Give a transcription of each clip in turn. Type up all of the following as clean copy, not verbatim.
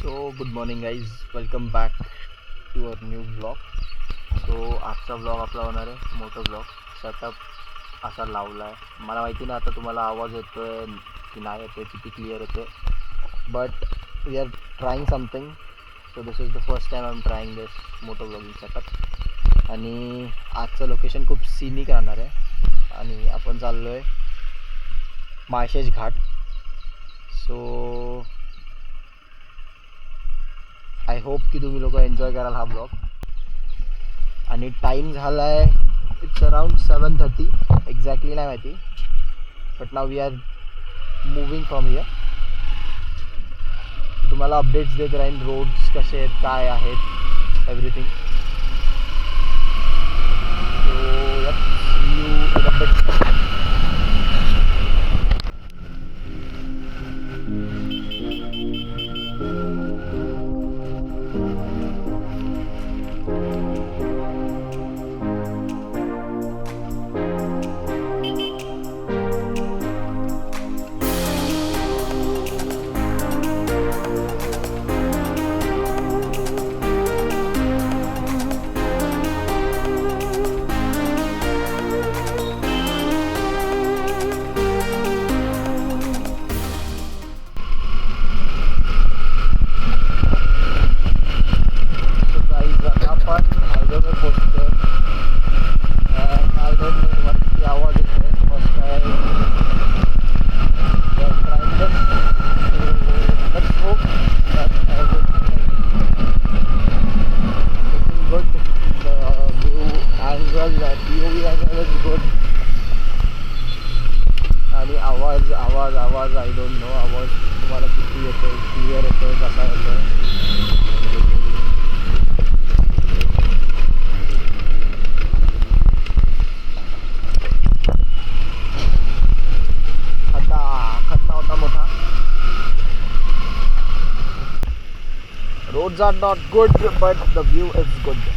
So good morning guys, welcome back to our new blog. So आजचा blog आपला होणार आहे मोठं ब्लॉग. सेटअप असा लावला आहे, मला माहिती नाही आता तुम्हाला आवाज येतो आहे की नाही येतो आहे, किती क्लिअर येतो आहे, but we are trying something. So this is the first time I am trying this moto blogging setup. आणि आजचं लोकेशन खूप सिनिक राहणार आहे आणि आपण चाललो आहे माळशेज घाट. सो आय होप की तुम्ही लोक एन्जॉय कराल हा ब्लॉग. आणि टाईम झाला आहे, इट्स अराउंड 7:30 एक्झॅक्टली नाही माहिती, but now we are moving from here. तुम्हाला अपडेट्स देत राहीन, रोड्स कसे आहेत, काय आहेत, everything. So yup, see you in a bit. आणि आवाज आवाज आवाज आय डोंट नो आवाज तुम्हाला किती येतो, क्लिअर येतो, कसा येतो. खड्डा होता मोठा. Roads are not good but the view is good.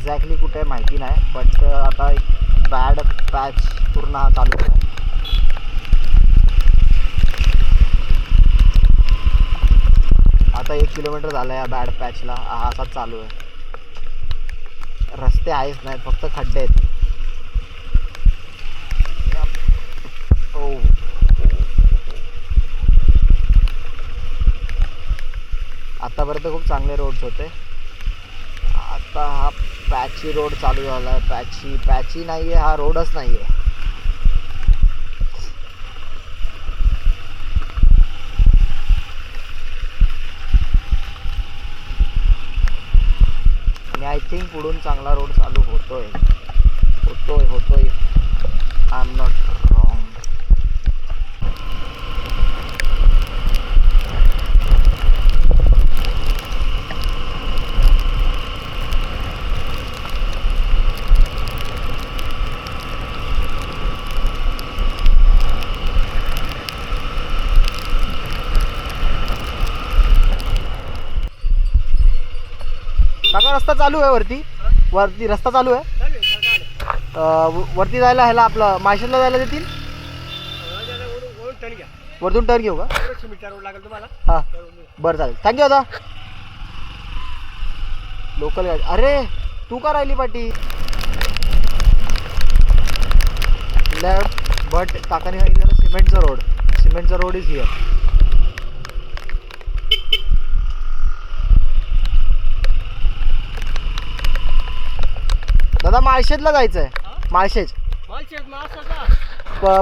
Exactly कुठे आहे माहिती नाही, बट आता एक बॅड पॅच पूर्ण हा चालू आहे. आता 1 किलोमीटर झालं या बॅड पॅचला, हा असाच चालू आहे. रस्ते आहेच नाहीत, फक्त खड्डे आहेत. आतापर्यंत खूप चांगले रोड्स होते. आता हा पॅची रोड चालू झाला आहे. पॅची नाही आहे, हा रोडच नाही आहे. आणि आय थिंक पुढून चांगला रोड चालू होतोय. I am not wrong. काका रस्ता चालू आहे वरती रस्ता चालू आहे. वरती जायला ह्याला आपलं माळशेजला जायला देतील. वरतून टर्न घेऊ का? हां बरं चालेल, थँक्यू दादा. लोकल गाडी. अरे तू का राहिली पाठी? लेफ्ट, बट काकाने सांगितलं सिमेंटचा रोड इज हिअर. दादा माळशेजला जायचं आहे. माळशेज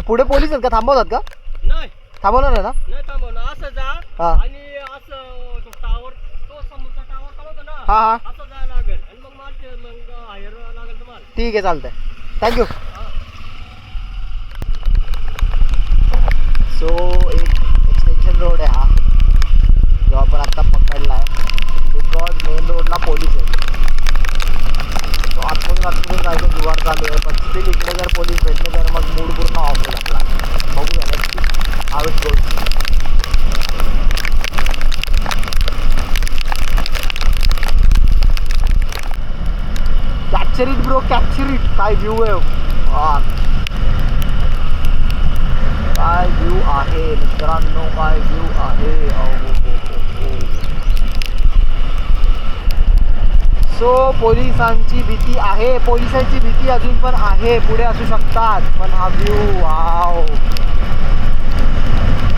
पुढे पोलीस आहेत का? थांबवतात का? नाही थांबवणार आहे ना? नाही थांबवणार. असं जा हां आणि असं तो टावर, तो समोरचा टावर चालवतो ना, हां असं जायला लागेल आणि मग मग हायर लागेल तुम्हाला. ठीक आहे, चालतंय, थँक्यू. सो एक एक्सटेन्शन रोड आहे हा, जो आपण आत्ता पकडला आहे. बिकॉज मेन रोडला पोलीस आहेत. सो आतमधून जायचं जुगाड चालू आहे, पण स्टील इकडे जर पोलीस भेटले तर मग मूड पूर्ण ऑफ होईल आपला. बघूया next how it goes. Capture it bro, capture it. काय व्ह्यू आहे, काय व्ह्यू आहे मित्रांनो, काय व्ह्यू आहे. सो पोलिसांची भीती आहे, पोलिसांची भीती अजून पण आहे. पुढे असू शकतात, पण हा व्ह्यू वाव.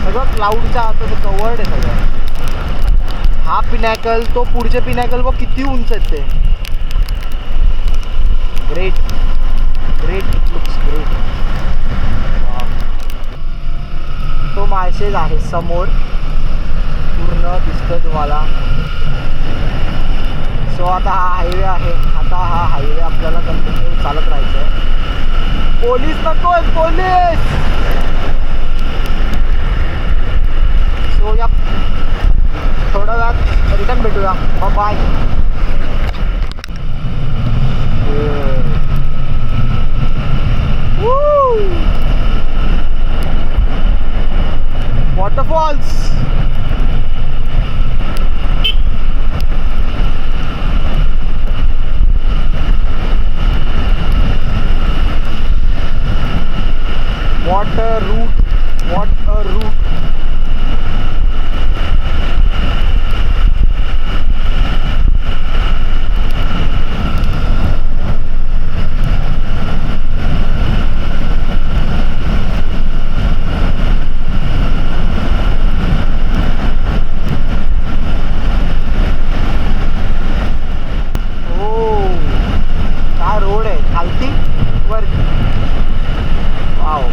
सगळं क्लाउडच्या आत कवर्ड आहे सगळं. हा पिनॅकल, तो पुढचे पिनॅकल व किती उंच आहेत ते. Great looks great. तो माळशेज आहे समोर, पूर्ण दिसतोय तुम्हाला. सो आता हा हायवे आहे. आता हा हायवे आपल्याला कंटिन्यू चालत राहायचं आहे. पोलीस नकोय, पोलीस. सो या थोड्या वेळात रिटर्न भेटूया. Bye. Waterfalls. What a route. काय रोड आहे खालती वर. वाव.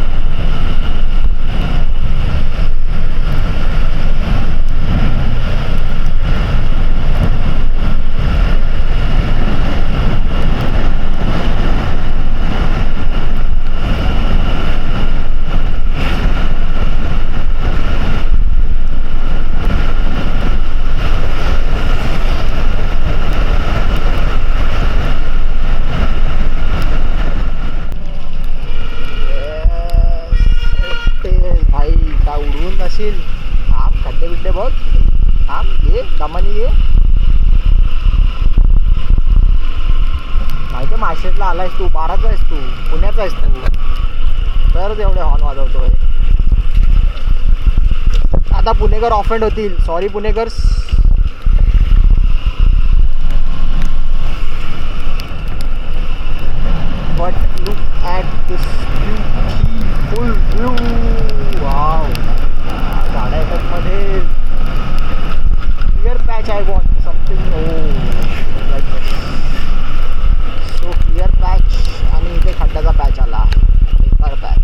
खड्डे बिड्डे बहुत. ये दमन ये आलायस तू? 12चा आहेस तू? पुण्याचा आहेस तू? तरच एवढे हॉर्न वाजवतोय. आता पुणेकर ऑफेंड होतील. Sorry Punekars. But look at this beautiful view. Wow. झाडा मध्ये clear patch I want. Something like this. So clear patch आणि इथे खड्ड्याचा पॅच आला. बेकार पॅच.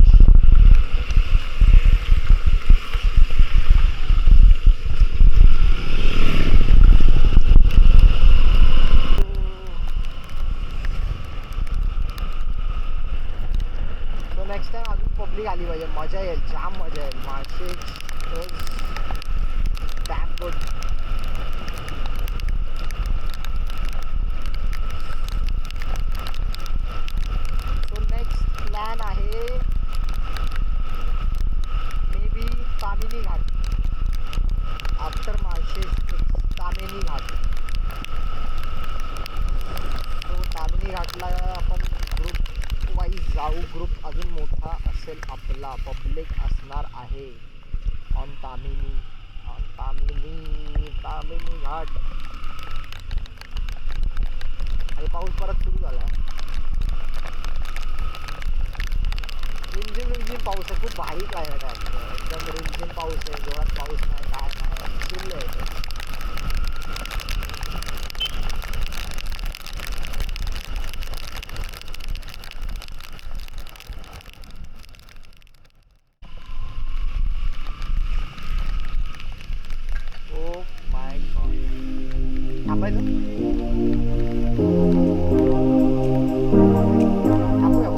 नेक्स्ट टाइम अजून पब्लिक आली पाहिजे. मजा येईल. जाम मजा येईल. Malshej damn good. So next plan आहे maybe Tamhini Ghat. After Malshej Tamhini Ghat. So Tamhini घाटला आपण ग्रुप वाईज जाऊ. ग्रुप अजून मोठा असेल आपला. पब्लिक असणार आहे ऑन तामिनी. तामिनी घाट. आणि पाऊस परत सुरू झाला. रिमझिम पाऊस आहे. खूप भारी क्लायमेट आहे. एकदम रिमझिम पाऊस आहे. जोरात पाऊस नाही. काय नाही. चिल्ल आहे. Oh my God. थांबायचं. थांबूया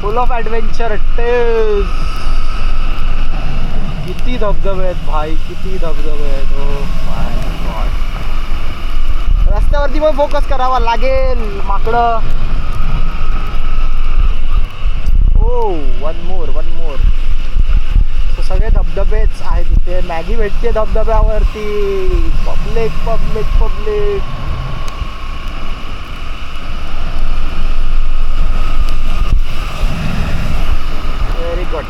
फुल ऑफ ॲडव्हेंचर टेल्स. किती धबधबे आहेत भाई. किती धबधबे आहेत. Oh my God. रस्त्यावरती पण फोकस करावा लागेल. माकडं. ओ वन मोर. सो सगळे धबधबेच आहेत इथे. मॅगी भेटते धबधब्यावरती. पब्लिक. Very good.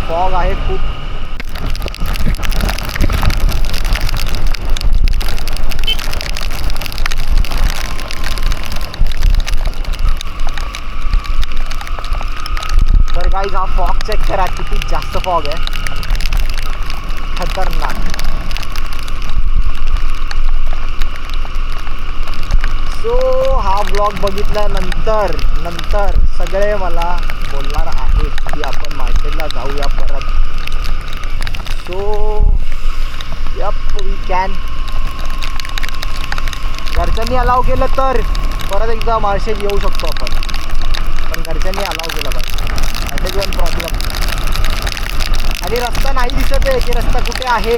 फॉग आहे खूप. तर गाईज हा फॉग चेक करा. किती जास्त फॉग आहे. खतरनाक. सो हा ब्लॉग बघितल्यानंतर सगळे मला बोलणार आहेत की आपण मार्केटला जाऊया परत. So yup we can. घरच्यांनी अलाव केलं तर परत एकदा मार्शेज येऊ शकतो आपण. पण घरच्यांनी अलाव केलं पाहिजे. That is one problem. आणि रस्ता नाही दिसत आहे की रस्ता कुठे आहे.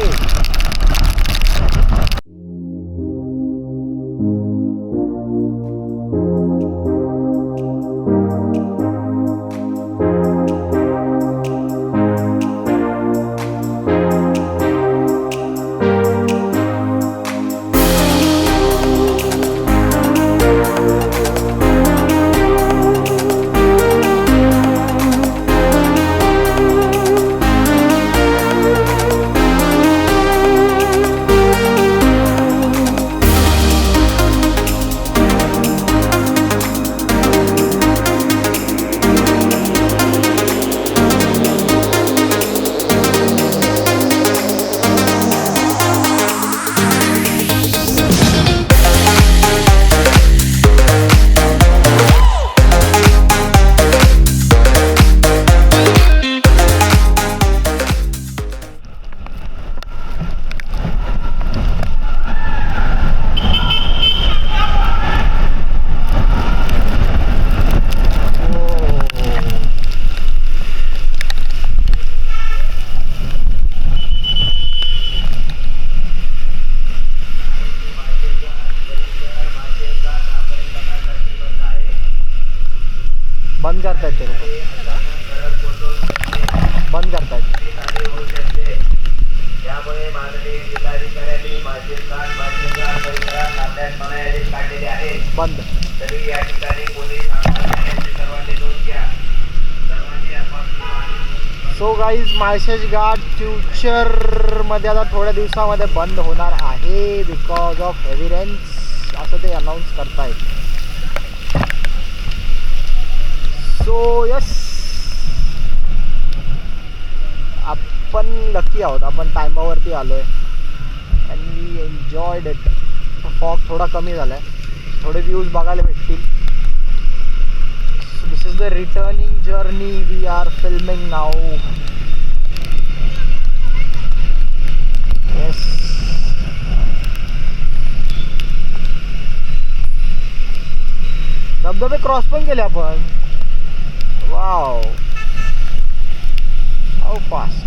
करतायत ते लोक, बंद करतायत. त्यामुळे माननीय जिल्हाधिकाऱ्यांनी परिसरात आपल्यात मनायादेश काढलेले आहेत. बंद. तरी या ठिकाणी पोलीस यांची सर्वांनी नोंद घ्या. सर्वांनी आपापली सो गाईज माळशेज घाट फ्युचरमध्ये आता थोड्या दिवसामध्ये बंद होणार आहे बिकॉज ऑफ हेवी रेन्स असं ते अनाऊन्स करतायत. सो यस, आपण लकी आहोत, आपण टायमावरती आलो आहे and we enjoyed it. Fog थोडा कमी झाला आहे, थोडे व्ह्यूज बघायला भेटतील. This is the returning journey we are filming now. Yes, धबधबे क्रॉस पण केले आपण. Wow, how fast.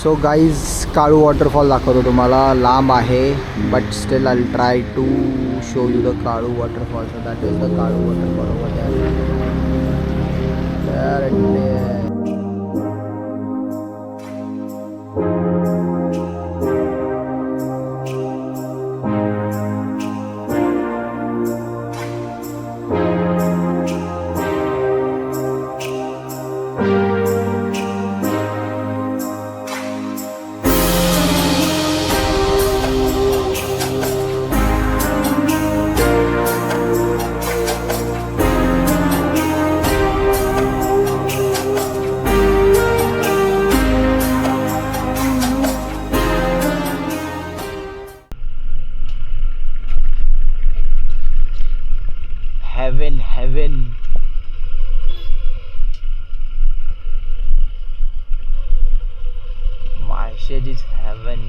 So guys Kalu waterfall दाखवतो तुम्हाला. लांब आहे but still I try to show you the Kalu waterfall. So that is the Kalu waterfall over there. Heaven, heaven. Marshed is heaven.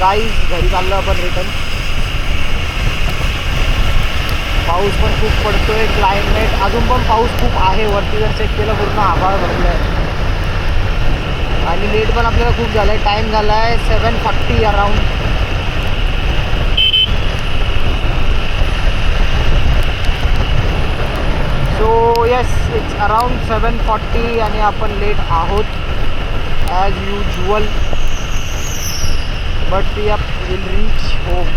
Guys घरी चाललो आपण रिटर्न. पाऊस पण खूप पडतोय, क्लायमेट अजून पण पाऊस खूप आहे. वरती जर चेक केलं पूर्ण आभाळ भरलं आहे आणि लेट पण आपल्याला खूप झालं आहे. टाईम झाला आहे 7:40 around. So yes, it's around 7:40 आणि आपण लेट आहोत as usual. But we will reach home.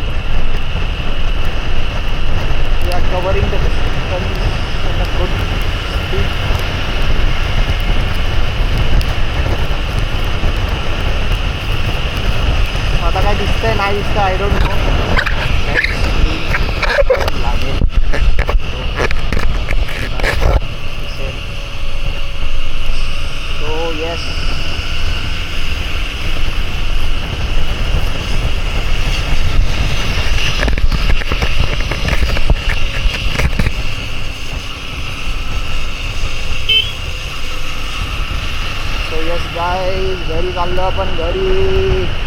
We are covering the distance in a good speed. आता काय दिसतंय नाही दिसतंय, I don't know. लागेल तो येस. सो यस गाईज, घरी चाललो आपण घरी.